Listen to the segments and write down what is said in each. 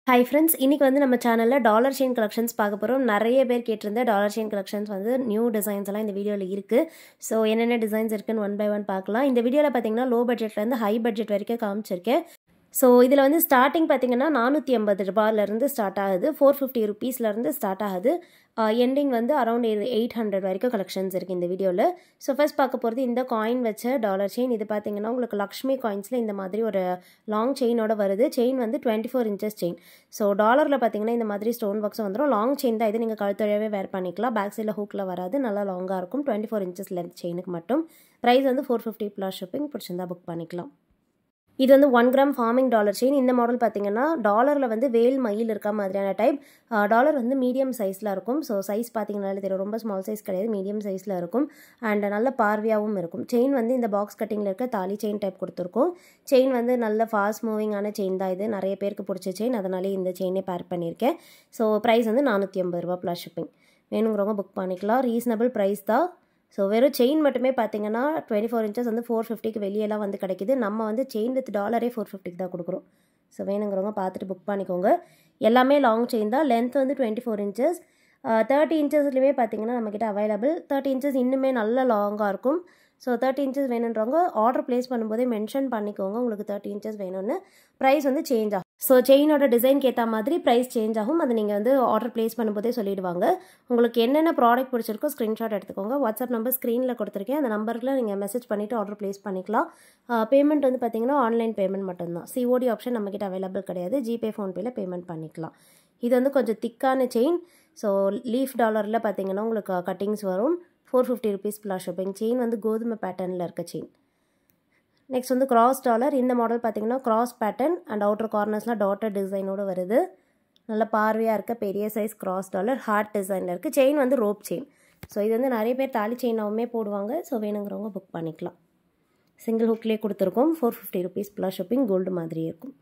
Hi friends, இன்றைக்கி வந்து நம்ம சேனலில் டாலர் செயின் கலெக்ஷன்ஸ் பார்க்க போகிறோம். நிறைய பேர் கேட்டிருந்த டாலர் செயின் கலெக்ஷன்ஸ் வந்து நியூ டிசைன்ஸ் எல்லாம் இந்த வீடியோவில் இருக்குது. ஸோ என்னென்ன டிசைன்ஸ் இருக்குன்னு ஒன் பை ஒன் பார்க்கலாம். இந்த வீடியோவில் பார்த்தீங்கன்னா லோ பட்ஜெட்லேருந்து ஹை பட்ஜெட் வரைக்கும் காமிச்சிருக்கேன். ஸோ இதில் வந்து ஸ்டார்டிங் பார்த்தீங்கன்னா 450 ரூபாயிலேருந்து ஸ்டார்ட் ஆகுது, 450 ருபீஸ்லேருந்து ஸ்டார்ட் ஆகுது. எண்டிங் வந்து அரௌண்ட் 800 வரைக்கும் கலெக்ஷன்ஸ் இருக்குது இந்த வீடியோவில். ஸோ ஃபர்ஸ்ட் பார்க்க போகிறது இந்த காயின் வச்ச டாலர் செயின். இது பார்த்தீங்கன்னா உங்களுக்கு லக்ஷ்மி காயின்ஸில் இந்த மாதிரி ஒரு லாங் செயினோட வருது. செயின் வந்து 24 இன்ச்சஸ் செயின். ஸோ டாலரில் பார்த்தீங்கன்னா இந்த மாதிரி ஸ்டோன் ஒர்க்ஸ் வந்துடும். லாங் செயின் தான் இது, நீங்கள் கழுத்தொழியாவே வேர் பண்ணிக்கலாம். பேக் சைடில் ஹூக்கில் வராது, நல்லா லாங்காக இருக்கும். 24 இன்ச்சஸ் லென்த் செயினுக்கு மட்டும். ப்ரைஸ் வந்து 450 ப்ளஸ் ஷிப்பிங். பிடிச்சிருந்தா புக் பண்ணிக்கலாம். இது வந்து 1 கிராம் ஃபார்மிங் டாலர் செயின். இந்த மாடல் பார்த்தீங்கன்னா டாலரில் வந்து வேல் மயில் இருக்க மாதிரியான டைப். டாலர் வந்து மீடியம் சைஸில் இருக்கும். ஸோ சைஸ் பார்த்தீங்கன்னாலே தெரியும், ரொம்ப ஸ்மால் சைஸ் கிடையாது, மீடியம் சைஸில் இருக்கும். அண்ட் நல்ல பார்வையாகவும் இருக்கும். செயின் வந்து இந்த பாக்ஸ் கட்டிங்கில் இருக்க தாலி செயின் டைப் கொடுத்துருக்கோம். செயின் வந்து நல்ல ஃபாஸ்ட் மூவிங்கான செயின் தான் இது, நிறைய பேருக்கு பிடிச்ச செயின், அதனாலே இந்த செயினே பேர் பண்ணியிருக்கேன். ஸோ ப்ரைஸ் வந்து 450 ரூபா ப்ளஸ் ஷிப்பிங். வேணுங்கிறவங்க புக் பண்ணிக்கலாம். ரீசனபிள் ப்ரைஸ் தான். ஸோ வெறும் செயின் மட்டுமே பார்த்தீங்கன்னா 24 இன்ச்சஸ் வந்து 450க்கு வெளியெல்லாம் வந்து கிடைக்கிது. நம்ம வந்து செயின் வித் டாலரே 450க்கு தான் கொடுக்குறோம். ஸோ வேணுங்கிறவங்க பார்த்துட்டு புக் பண்ணிக்கோங்க. எல்லாமே லாங் செயின் தான். லென்த் வந்து 24 இன்ச்சஸ். 30 இன்ச்சஸ்லையுமே பார்த்தீங்கன்னா நம்மக்கிட்ட அவைலபிள். 30 இன்ச்சஸ் இன்னுமே நல்ல லாங்காக இருக்கும். ஸோ 30 இன்ச்சஸ் வேணுன்றவங்க ஆர்டர் ப்ளேஸ் பண்ணும்போதே மென்ஷன் பண்ணிக்கோங்க உங்களுக்கு 30 இன்ச்சஸ் வேணும்னு. ப்ரைஸ் வந்து சேஞ்ச் ஆகும். ஸோ செயினோட டிசைனுக்கு ஏற்ற மாதிரி ப்ரைஸ் சேஞ்ச் ஆகும். அது நீங்கள் வந்து ஆர்டர் ப்ளேஸ் பண்ணும்போதே சொல்லிவிடுவாங்க. உங்களுக்கு என்னென்ன ப்ராடக்ட் பிடிச்சிருக்கோ ஸ்க்ரீன்ஷாட் எடுத்துக்கோங்க. வாட்ஸ்அப் நம்பர் ஸ்க்ரீனில் கொடுத்துருக்கேன். அந்த நம்பருக்கு நீங்கள் மெசேஜ் பண்ணிவிட்டு ஆர்டர் ப்ளேஸ் பண்ணிக்கலாம். பேமெண்ட் வந்து பார்த்தீங்கன்னா ஆன்லைன் பேமெண்ட் மட்டும்தான். சிஓடி ஆப்ஷன் நம்மக்கிட்ட அவைலபிள் கிடையாது. ஜிபே, ஃபோன்பேயில் பேமெண்ட் பண்ணிக்கலாம். இது வந்து கொஞ்சம் திக்கான செயின். ஸோ லீஃப் டாலரில் பார்த்தீங்கன்னா உங்களுக்கு கட்டிங்ஸ் வரும். 450 ருபீஸ் ப்ளஸ் ஷிப்பிங். செயின் வந்து கோதுமை பேட்டர்னில் இருக்க செயின். நெக்ஸ்ட் வந்து கிராஸ் டாலர். இந்த மாடல் பார்த்தீங்கன்னா கிராஸ் பேட்டர்ன் அண்ட் அவுட்டர் கார்னர்ஸ்லாம் டாட்டர் டிசைனோடு வருது. நல்ல பார்வையாக இருக்க பெரிய சைஸ் கிராஸ் டாலர், ஹார்ட் டிசைனில் இருக்குது. செயின் வந்து ரோப் செயின். ஸோ இது வந்து நிறைய பேர் தாலி செயினாகவுமே போடுவாங்க. ஸோ வேணுங்கிறவங்க புக் பண்ணிக்கலாம். சிங்கிள் ஹுக்லேயே கொடுத்துருக்கோம். 450 ருபீஸ் ப்ளஸ் ஷிப்பிங். கோல்டு மாதிரி இருக்கும்.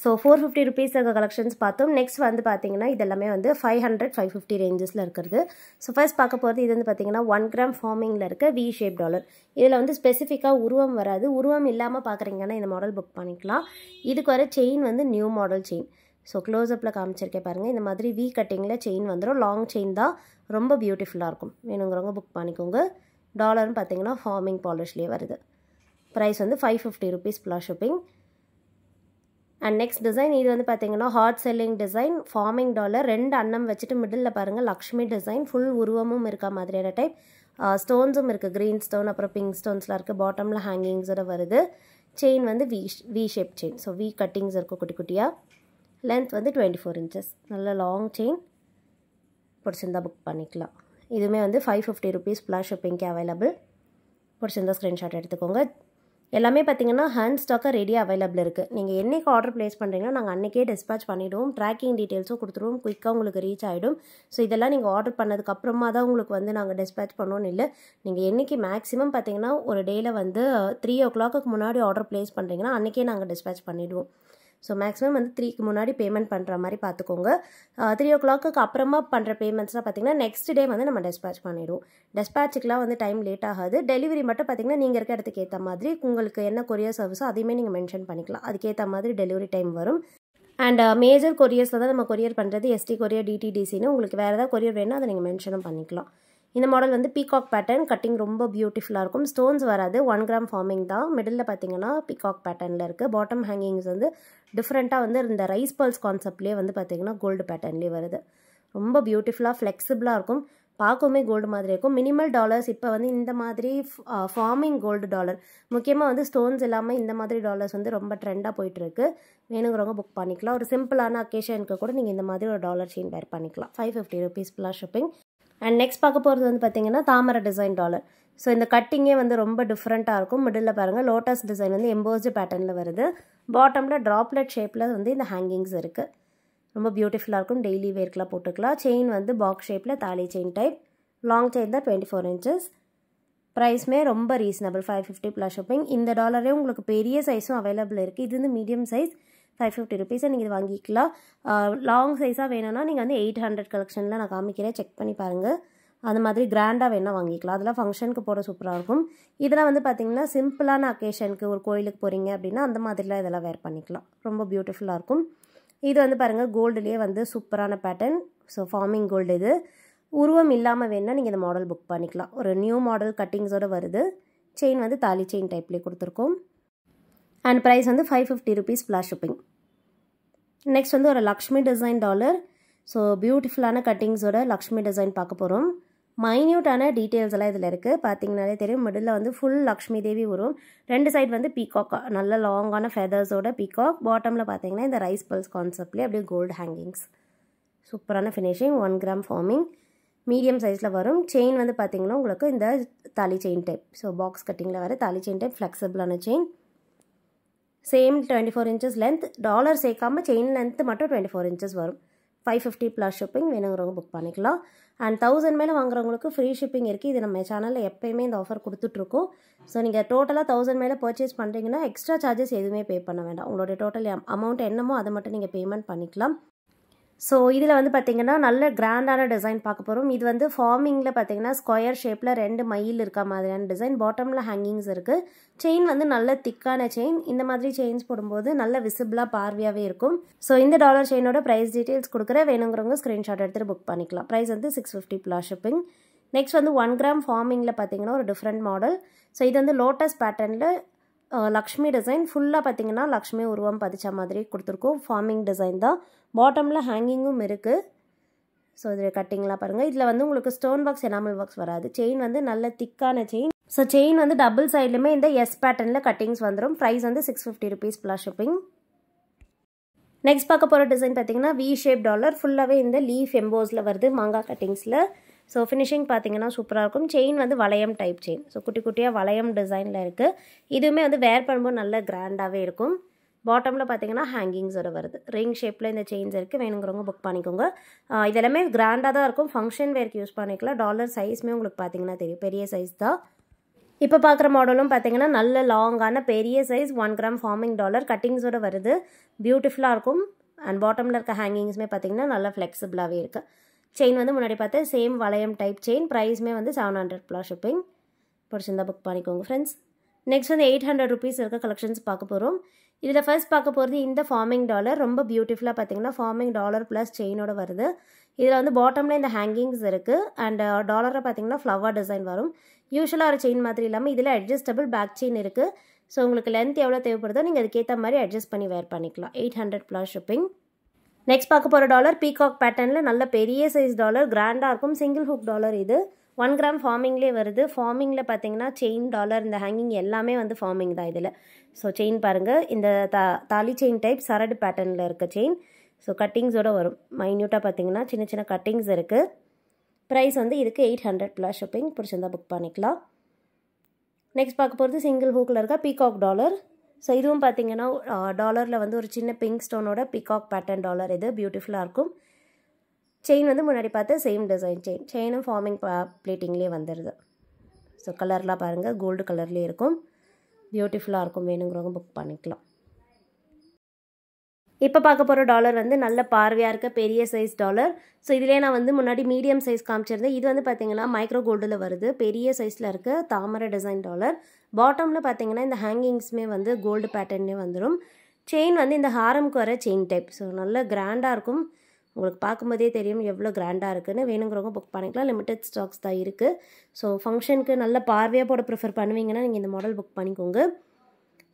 ஸோ 450 ருபீஸ் இருக்க கலெக்ஷன்ஸ் பார்த்தோம். நெக்ஸ்ட் வந்து பார்த்தீங்கன்னா இதெல்லாமே வந்து 500, 550 ரேஞ்சஸில் இருக்கிறது. ஸோ ஃபர்ஸ்ட் பார்க்க போகிறது இது வந்து பார்த்தீங்கன்னா 1 கிராம் ஃபார்மிங்கில் இருக்க வி ஷேப் டாலர். இதில் வந்து ஸ்பெசிஃபிக்காக உருவம் வராது. உருவம் இல்லாமல் பார்க்குறீங்கன்னா இந்த மாடல் புக் பண்ணிக்கலாம். இதுக்கு வர செயின் வந்து நியூ மாடல் செயின். ஸோ க்ளோஸ்அப்பில் காமிச்சிருக்கேன் பாருங்கள். இந்த மாதிரி வி கட்டிங்கில் செயின் வந்துடும். லாங் செயின் தான், ரொம்ப பியூட்டிஃபுல்லாக இருக்கும். வேணுங்கிறவங்க புக் பண்ணிக்கோங்க. டாலர்னு பார்த்தீங்கன்னா ஃபார்மிங் பாலிஷ்லேயே வருது. ப்ரைஸ் வந்து 550 rupees plus shipping. And next design இது வந்து பார்த்தீங்கன்னா hot selling design. Farming dollar 2 அன்னம் வச்சுட்டு மிடில் பாருங்கள் லக்ஷ்மி டிசைன். ஃபுல் உருவமும் இருக்க மாதிரியான டைப். ஸ்டோன்ஸும் இருக்குது. க்ரீன் ஸ்டோன் அப்புறம் பிங்க் ஸ்டோன்ஸ்லாம் இருக்குது. பாட்டமில் ஹேங்கிங்ஸோட வருது. செயின் வந்து V shape chain. So V cuttings இருக்கும் குட்டி குட்டியாக. லென்த் வந்து 24 இன்ச்சஸ். நல்ல லாங் செயின். பிடிச்சிருந்தா புக் பண்ணிக்கலாம். இதுவுமே வந்து 550 ருபீஸ் ப்ளஸ் ஷிப்பிங்க்கு அவைலபிள். பிடிச்சிருந்தா ஸ்க்ரீன்ஷாட் எடுத்துக்கோங்க. எல்லாமே பார்த்தீங்கன்னா ஹேண்ட் ஸ்டாக்காக ரெடியாக அவைலபிள் இருக்குது. நீங்கள் என்றைக்கு ஆர்டர் ப்ளேஸ் பண்ணுறீங்கன்னா நாங்கள் அன்றைக்கே டிஸ்பேச் பண்ணிவிடுவோம். ட்ராக்கிங் டீட்டெயில்ஸும் கொடுத்துருவோம். குயிக்காக உங்களுக்கு ரீச் ஆகிடும். ஸோ இதெல்லாம் நீங்கள் ஆர்டர் பண்ணதுக்கப்புறமா தான் உங்களுக்கு வந்து நாங்கள் டிஸ்பேச் பண்ணோன்னு இல்லை. நீங்கள் என்றைக்கு மேக்ஸிமம் பார்த்தீங்கன்னா ஒரு டேயில் வந்து 3 o'clock முன்னாடி ஆர்டர் ப்ளேஸ் பண்ணுறீங்கன்னா அன்றைக்கே நாங்கள் டிஸ்பேச் பண்ணிவிடுவோம். ஸோ மேக்ஸிமம் வந்து 3க்கு முன்னாடி பேமெண்ட் பண்ணுற மாதிரி பார்த்துக்கோங்க. 3 o'clock அப்புறமா பண்ணுற பேமெண்ட்ஸ்லாம் பார்த்தீங்கன்னா நெக்ஸ்ட் டே வந்து நம்ம டிஸ்பேச் பண்ணிவிடுவோம். டிஸ்பேச்சுக்கெலாம் வந்து டைம் லேட் ஆகாது. டெலிவரி மட்டும் பார்த்தீங்கன்னா நீங்கள் இருக்க இடத்துக்கு ஏற்ற மாதிரி உங்களுக்கு என்ன கொரியர் சர்வீஸோ அதையுமே நீங்கள் மென்ஷன் பண்ணிக்கலாம். அதுக்கேற்ற மாதிரி டெலிவரி டைம் வரும். அண்ட் மேஜர் கொரியர்ஸில் தான் நம்ம கொரியர் பண்ணுறது. எஸ்டி கொரியர், டிடிடிசின்னு உங்களுக்கு வேறு ஏதாவது கொரியர் வேணும் அதை நீங்கள் மென்ஷனும் பண்ணிக்கலாம். இந்த மாடல் வந்து பீகாக் பேட்டர்ன். கட்டிங் ரொம்ப பியூட்டிஃபுல்லாக இருக்கும். ஸ்டோன்ஸ் வராது. 1 கிராம் ஃபார்மிங் தான். மிடில் பார்த்தீங்கன்னா பீகாக் பேட்டர்னில் இருக்குது. பாட்டம் ஹேங்கிங்ஸ் வந்து டிஃப்ரெண்ட்டாக வந்து இந்த ரைஸ் பல்ஸ் கான்செப்ட்லேயே வந்து பார்த்தீங்கன்னா கோல்டு பேட்டர்ன்லேயே வருது. ரொம்ப பியூட்டிஃபுல்லாக ஃப்ளெக்சிபிளாக இருக்கும். பார்க்கவுமே கோல்டு மாதிரி இருக்கும். மினிமல் டாலர்ஸ் இப்போ வந்து இந்த மாதிரி ஃபார்மிங் கோல்டு டாலர், முக்கியமாக வந்து ஸ்டோன்ஸ் இல்லாமல் இந்த மாதிரி டாலர்ஸ் வந்து ரொம்ப ட்ரெண்டாக போயிட்டுருக்கு. வேணுங்கிறவங்க புக் பண்ணிக்கலாம். ஒரு சிம்பிளான அக்கேஷனுக்கு கூட நீங்கள் இந்த மாதிரி ஒரு டாலர் செயின் வேர் பண்ணிக்கலாம். 550 rupees plus shipping. And next பார்க்க போகிறது வந்து பார்த்தீங்கன்னா தாமரை டிசைன் டாலர். ஸோ இந்த கட்டிங்கே வந்து ரொம்ப டிஃப்ரெண்ட்டாக இருக்கும். மிடில் பாருங்கள் லோட்டஸ் டிசைன் வந்து எம்போஸ்டு பேட்டர்னில் வருது. பாட்டமில் ட்ராப்லெட் ஷேப்பில் வந்து இந்த ஹேங்கிங்ஸ் இருக்குது. ரொம்ப பியூட்டிஃபுல்லாக இருக்கும். டெய்லி வேர்க்கெலாம் போட்டுக்கலாம். செயின் வந்து பாக்ஸ் ஷேப்பில் தாலி செயின் டைப். லாங் செயின் தான் 24 இன்ச்சஸ். ப்ரைஸ்மே ரொம்ப ரீசனபிள். 550 plus shipping. இந்த டாலரே உங்களுக்கு பெரிய சைஸும் அவைலபிள் இருக்குது. இது வந்து மீடியம் சைஸ். 550 ருபீஸை நீங்கள் இது வாங்கிக்கலாம். லாங் சைஸாக வேணும்னா நீங்கள் வந்து 800 கலெக்ஷனில் நான் காமிக்கிறேன், செக் பண்ணி பாருங்கள். அது மாதிரி கிராண்டாக வேணால் வாங்கிக்கலாம். அதெல்லாம் ஃபங்க்ஷனுக்கு போட சூப்பராக இருக்கும். இதெல்லாம் வந்து பார்த்திங்கன்னா சிம்பிளான அக்கேஷனுக்கு ஒரு கோயிலுக்கு போகிறீங்க அப்படின்னா அந்த மாதிரிலாம் இதெல்லாம் வேர் பண்ணிக்கலாம். ரொம்ப பியூட்டிஃபுல்லாக இருக்கும். இது வந்து பாருங்கள் கோல்டுலேயே வந்து சூப்பரான பேட்டர்ன். ஸோ ஃபார்மிங் கோல்டு இது. உருவம் இல்லாமல் வேணுன்னா நீங்கள் இந்த மாடல் புக் பண்ணிக்கலாம். ஒரு நியூ மாடல் கட்டிங்ஸோடு வருது. செயின் வந்து தாலி செயின் டைப்லேயே கொடுத்துருக்கோம். அண்ட் ப்ரைஸ் வந்து 550 rupees + shipping. நெக்ஸ்ட் வந்து ஒரு லக்ஷ்மி டிசைன் டாலர். ஸோ பியூட்டிஃபுல்லான கட்டிங்ஸோட லக்ஷ்மி டிசைன் பார்க்க போகிறோம். மைன்யூட்டான டீட்டெயில்ஸ் எல்லாம் இதில் இருக்குது. பார்த்தீங்கன்னாலே தெரியும். மிடில் வந்து ஃபுல் லக்ஷ்மி தேவி வரும். 2 சைடு வந்து பீகாக், நல்ல லாங்கான ஃபெதர்ஸோட பீகாக். பாட்டமில் பார்த்தீங்கன்னா இந்த ரைஸ் பல்ஸ் கான்செப்ட்லேயே அப்படியே கோல்டு ஹேங்கிங்ஸ். சூப்பரான ஃபினிஷிங். 1 gram forming. மீடியம் சைஸில் வரும். செயின் வந்து பார்த்தீங்கன்னா உங்களுக்கு இந்த தாலி செயின் டைப். ஸோ பாக்ஸ் கட்டிங்கில் வர தாலி செயின் டைப் ஃப்ளெக்சிபிளான chain. Same 24 inches length. Dollar சேர்க்காமல் செயின் லென்த்து மட்டும் 24 inches வரும். 550 + shipping. வேணுங்கிறவங்க புக் பண்ணிக்கலாம். அண்ட் 1000 மேலே வாங்குறவங்களுக்கு ஃப்ரீ ஷிப்பிங் இருக்குது. இது நம்ம சேனலில் எப்போயுமே இந்த ஆஃபர் கொடுத்துட்ருக்கோம். ஸோ நீங்கள் டோட்டலாக 1000 மேலே பர்ச்சேஸ் பண்ணுறீங்கன்னா எக்ஸ்ட்ரா சார்ஜஸ் எதுவுமே பே பண்ண வேண்டாம். உங்களுடைய டோட்டல் அமௌண்ட் என்னமோ அதை மட்டும் நீங்கள் பேமெண்ட் பண்ணிக்கலாம். ஸோ இதில் வந்து பார்த்திங்கன்னா நல்ல கிராண்டான டிசைன் பார்க்க போகிறோம். இது வந்து ஃபார்மிங்கில் பார்த்திங்கன்னா ஸ்கொயர் ஷேப்பில் 2 மயில் இருக்க மாதிரியான டிசைன். பாட்டமில் ஹேங்கிங்ஸ் இருக்குது. செயின் வந்து நல்ல திக்கான செயின். இந்த மாதிரி செயின்ஸ் போடும்போது நல்ல விசிபிளாக பார்வையாகவே இருக்கும். ஸோ இந்த டாலர் செயினோட ப்ரைஸ் டீட்டெயில்ஸ் கொடுக்குற. வேணுங்கிறவங்க ஸ்க்ரீன்ஷாட் எடுத்துகிட்டு புக் பண்ணிக்கலாம். ப்ரைஸ் வந்து 650 + shipping. நெக்ஸ்ட் வந்து 1 கிராம் ஃபார்மிங்கில் பார்த்திங்கன்னா ஒரு டிஃப்ரெண்ட் மாடல். ஸோ இது வந்து லோட்டஸ் பேட்டர்னில் லக்ஷ்மி டிசைன். ஃபுல்லாக பார்த்திங்கன்னா லக்ஷ்மி உருவம் பதிச்ச மாதிரி கொடுத்துருக்கோம். ஃபார்மிங் டிசைன் தான். பாட்டமில் ஹேங்கிங்கும் இருக்குது. ஸோ இதில் கட்டிங்லாம் பாருங்கள். இதில் வந்து உங்களுக்கு ஸ்டோன் ஒர்க்ஸ், எனாமல் ஒர்க்ஸ் வராது. செயின் வந்து நல்ல திக்கான செயின். ஸோ செயின் வந்து டபுள் சைட்லையுமே இந்த எஸ் பேட்டர்னில் கட்டிங்ஸ் வந்துடும். ப்ரைஸ் வந்து 650 rupees + shipping. நெக்ஸ்ட் பார்க்க போகிற டிசைன் பார்த்திங்கன்னா வி ஷேப் டாலர். ஃபுல்லாகவே இந்த லீஃப் எம்போஸில் வருது, மாங்காய் கட்டிங்ஸில். ஸோ ஃபினிஷிங் பார்த்திங்கன்னா சூப்பராக இருக்கும். செயின் வந்து வளையம் டைப் செயின். ஸோ குட்டி குட்டியாக வளையம் டிசைனில் இருக்குது. இதுவுமே வந்து வேர் பண்ணும்போது நல்ல கிராண்டாகவே இருக்கும். பாட்டமில் பார்த்திங்கன்னா ஹேங்கிங்ஸோட வருது. ரிங் ஷேப்பில் இந்த செயின்ஸ் இருக்குது. வேணுங்கிறவங்க புக் பண்ணிக்கோங்க. இதெல்லாமே கிராண்டாக தான் இருக்கும். ஃபங்க்ஷன் வேர்க்கு யூஸ் பண்ணிக்கலாம். டாலர் சைஸுமே உங்களுக்கு பார்த்திங்கன்னா தெரியும், பெரிய சைஸ் தான். இப்போ பார்க்குற மாடலும் பார்த்திங்கன்னா நல்ல லாங்கான பெரிய சைஸ் 1 கிராம் ஃபார்மிங் டாலர் கட்டிங்ஸோட வருது. பியூட்டிஃபுல்லாக இருக்கும். அண்ட் பாட்டமில் இருக்க ஹேங்கிங்ஸுமே பார்த்திங்கன்னா நல்லா ஃப்ளெக்சிபிளாகவே இருக்குது. செயின் வந்து முன்னாடி பார்த்து சேம் வளையம் டைப் செயின். ப்ரைஸுமே வந்து 700 + shipping. பிடிச்சிருந்தா புக் பண்ணிக்கோங்க ஃப்ரெண்ட்ஸ். நெக்ஸ்ட் வந்து 800 rupees இருக்க கலெக்ஷன்ஸ் பார்க்க போகிறோம். இதில் ஃபர்ஸ்ட் பார்க்க போகிறது இந்த ஃபார்மிங் டாலர். ரொம்ப பியூட்டிஃபுல்லாக பார்த்திங்கன்னா ஃபார்மிங் டாலர் ப்ளஸ் செயினோட வருது. இதில் வந்து பாட்டமில் இந்த ஹேங்கிங்ஸ் இருக்குது. அண்ட் டாலரை பார்த்திங்கன்னா ஃப்ளவர் டிசைன் வரும். யூஸ்வலாக ஒரு செயின் மாதிரி இல்லாமல் இதில் அட்ஜஸ்டபிள் பேக் செயின் இருக்குது. ஸோ உங்களுக்கு லென்த் எவ்வளோ தேவைப்படுதோ நீங்கள் அதுக்கேற்ற மாதிரி அட்ஜஸ்ட் பண்ணி வேர் பண்ணிக்கலாம். 800 + shipping. நெக்ஸ்ட் பார்க்க போகிற டாலர் பீகாக் பேட்டர்னில் நல்ல பெரிய சைஸ் டாலர். கிராண்டாக இருக்கும். சிங்கிள் ஹுக் டாலர் இது. 1 கிராம் ஃபார்மிங்லேயே வருது. ஃபார்மிங்கில் பார்த்தீங்கன்னா செயின், டாலர், இந்த ஹேங்கிங் எல்லாமே வந்து ஃபார்மிங் தான் இதில். ஸோ செயின் பாருங்கள். இந்த தாலி செயின் டைப் சரடு பேட்டர்னில் இருக்க செயின். ஸோ கட்டிங்ஸோடு வரும். மைன்யூட்டாக பார்த்தீங்கன்னா சின்ன சின்ன கட்டிங்ஸ் இருக்குது. ப்ரைஸ் வந்து இதுக்கு 800 + shipping. பிடிச்சிருந்தா புக் பண்ணிக்கலாம். நெக்ஸ்ட் பார்க்க போகிறது சிங்கிள் ஹூக்கில் இருக்க பீகாக் டாலர். ஸோ இதுவும் பார்த்தீங்கன்னா டாலரில் வந்து ஒரு சின்ன பிங்க் ஸ்டோனோட பீகாக் பேட்டர்ன் டாலர். இது பியூட்டிஃபுல்லாக இருக்கும். செயின் வந்து முன்னாடி பார்த்து சேம் டிசைன் செயின். செயினும் ஃபார்மிங் பிளேட்டிங்லேயே வந்துடுது. ஸோ கலர்லாம் பாருங்கள், கோல்டு கலர்லேயே இருக்கும். பியூட்டிஃபுல்லாக இருக்கும். வேணுங்கிறவங்க புக் பண்ணிக்கலாம். இப்போ பார்க்க போகிற டாலர் வந்து நல்ல பார்வையாக இருக்க பெரிய சைஸ் டாலர். ஸோ இதிலே நான் வந்து முன்னாடி மீடியம் சைஸ் காமிச்சிருந்தேன். இது வந்து பார்த்திங்கன்னா மைக்ரோ கோல்டில் வருது. பெரிய சைஸில் இருக்க தாமரை டிசைன் டாலர். பாட்டமில் பார்த்திங்கன்னா இந்த ஹேங்கிங்ஸுமே வந்து கோல்டு பேட்டர்ன்லேயே வந்துடும். செயின் வந்து இந்த ஹாரம்க்கு வர செயின் டைப். ஸோ நல்ல கிராண்டாக இருக்கும். உங்களுக்கு பார்க்கும்போதே தெரியும் எவ்வளோ கிராண்டாக இருக்குதுன்னு. வேணுங்கிறவங்க புக் பண்ணிக்கலாம். லிமிட்டட் ஸ்டாக்ஸ் தான் இருக்குது. ஸோ ஃபங்க்ஷனுக்கு நல்ல பார்வையாக போட ப்ரிஃபர் பண்ணுவீங்கன்னா நீங்கள் இந்த மாடல் புக் பண்ணிக்கோங்க.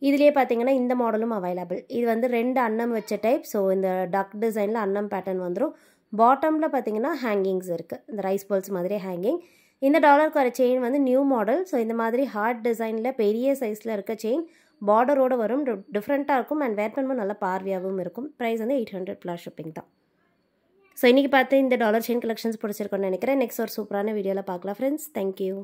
இதுலேயே பார்த்தீங்கன்னா இந்த மாடலும் அவைலபிள். இது வந்து 2 அன்னம் வச்ச டைப். ஸோ இந்த டக் டிசைனில் அன்னம் பேட்டர்ன் வந்துடும். பாட்டமில் பார்த்தீங்கன்னா ஹேங்கிங்ஸ் இருக்குது. இந்த ரைஸ் பால்ஸ் மாதிரி ஹேங்கிங். இந்த டாலருக்கு வர செயின் வந்து நியூ மாடல். ஸோ இந்த மாதிரி ஹார்ட் டிசைனில் பெரிய சைஸில் இருக்க செயின் பார்டரோடு வரும். டிஃப்ரெண்ட்டாக இருக்கும். அண்ட் வேர் பண்ணும்போது நல்லா பார்வையாகவும் இருக்கும். ப்ரைஸ் வந்து 800 + shipping தான். ஸோ இன்றைக்கி பார்த்து இந்த டாலர் செயின் கலெக்ஷன்ஸ் பிடிச்சிருக்கோன்னு நினைக்கிறேன். நெக்ஸ்ட் ஒரு சூப்பரான வீடியோவில் பார்க்கலாம் ஃப்ரெண்ட்ஸ். தேங்க்யூ.